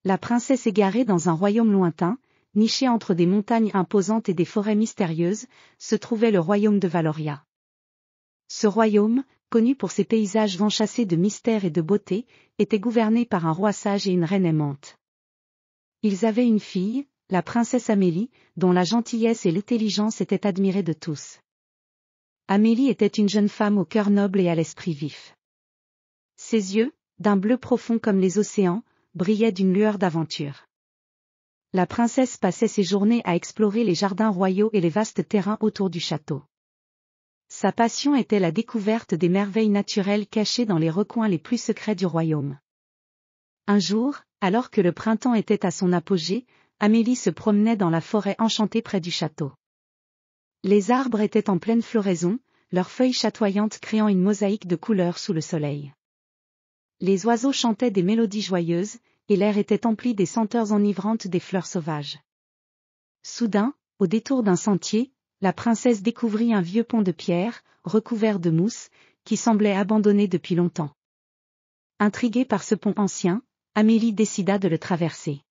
La princesse égarée dans un royaume lointain, niché entre des montagnes imposantes et des forêts mystérieuses, se trouvait le royaume de Valoria. Ce royaume, connu pour ses paysages enchâssés de mystère et de beauté, était gouverné par un roi sage et une reine aimante. Ils avaient une fille, la princesse Amélie, dont la gentillesse et l'intelligence étaient admirées de tous. Amélie était une jeune femme au cœur noble et à l'esprit vif. Ses yeux, d'un bleu profond comme les océans, brillaient d'une lueur d'aventure. La princesse passait ses journées à explorer les jardins royaux et les vastes terrains autour du château. Sa passion était la découverte des merveilles naturelles cachées dans les recoins les plus secrets du royaume. Un jour, alors que le printemps était à son apogée, Amélie se promenait dans la forêt enchantée près du château. Les arbres étaient en pleine floraison, leurs feuilles chatoyantes créant une mosaïque de couleurs sous le soleil. Les oiseaux chantaient des mélodies joyeuses, et l'air était empli des senteurs enivrantes des fleurs sauvages. Soudain, au détour d'un sentier, la princesse découvrit un vieux pont de pierre, recouvert de mousse, qui semblait abandonné depuis longtemps. Intriguée par ce pont ancien, Amélie décida de le traverser.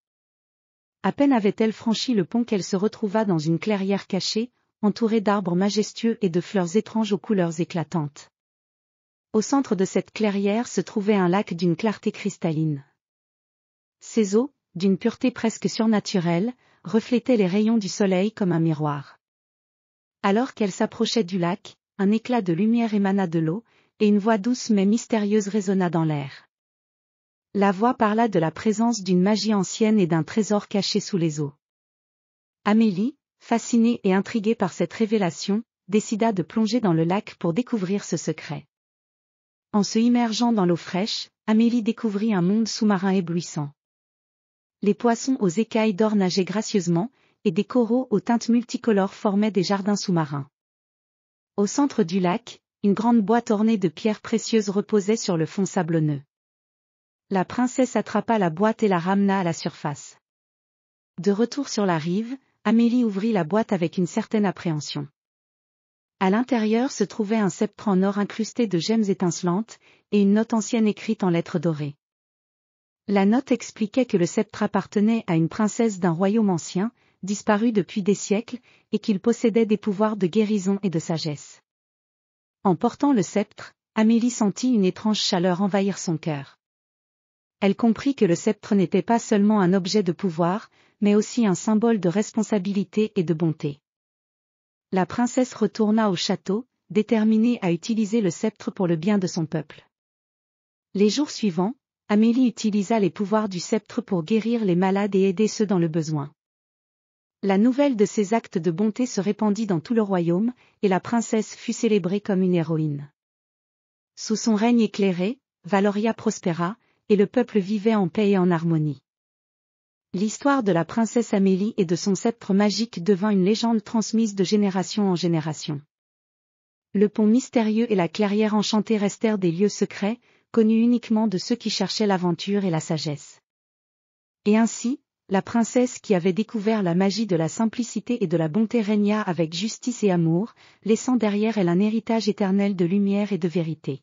À peine avait-elle franchi le pont qu'elle se retrouva dans une clairière cachée, entourée d'arbres majestueux et de fleurs étranges aux couleurs éclatantes. Au centre de cette clairière se trouvait un lac d'une clarté cristalline. Ses eaux, d'une pureté presque surnaturelle, reflétaient les rayons du soleil comme un miroir. Alors qu'elle s'approchait du lac, un éclat de lumière émana de l'eau, et une voix douce mais mystérieuse résonna dans l'air. La voix parla de la présence d'une magie ancienne et d'un trésor caché sous les eaux. Amélie, fascinée et intriguée par cette révélation, décida de plonger dans le lac pour découvrir ce secret. En se immergeant dans l'eau fraîche, Amélie découvrit un monde sous-marin éblouissant. Les poissons aux écailles d'or nageaient gracieusement, et des coraux aux teintes multicolores formaient des jardins sous-marins. Au centre du lac, une grande boîte ornée de pierres précieuses reposait sur le fond sablonneux. La princesse attrapa la boîte et la ramena à la surface. De retour sur la rive, Amélie ouvrit la boîte avec une certaine appréhension. À l'intérieur se trouvait un sceptre en or incrusté de gemmes étincelantes, et une note ancienne écrite en lettres dorées. La note expliquait que le sceptre appartenait à une princesse d'un royaume ancien, disparu depuis des siècles, et qu'il possédait des pouvoirs de guérison et de sagesse. En portant le sceptre, Amélie sentit une étrange chaleur envahir son cœur. Elle comprit que le sceptre n'était pas seulement un objet de pouvoir, mais aussi un symbole de responsabilité et de bonté. La princesse retourna au château, déterminée à utiliser le sceptre pour le bien de son peuple. Les jours suivants, Amélie utilisa les pouvoirs du sceptre pour guérir les malades et aider ceux dans le besoin. La nouvelle de ses actes de bonté se répandit dans tout le royaume, et la princesse fut célébrée comme une héroïne. Sous son règne éclairé, Valoria prospéra, et le peuple vivait en paix et en harmonie. L'histoire de la princesse Amélie et de son sceptre magique devint une légende transmise de génération en génération. Le pont mystérieux et la clairière enchantée restèrent des lieux secrets, connus uniquement de ceux qui cherchaient l'aventure et la sagesse. Et ainsi, la princesse qui avait découvert la magie de la simplicité et de la bonté régna avec justice et amour, laissant derrière elle un héritage éternel de lumière et de vérité.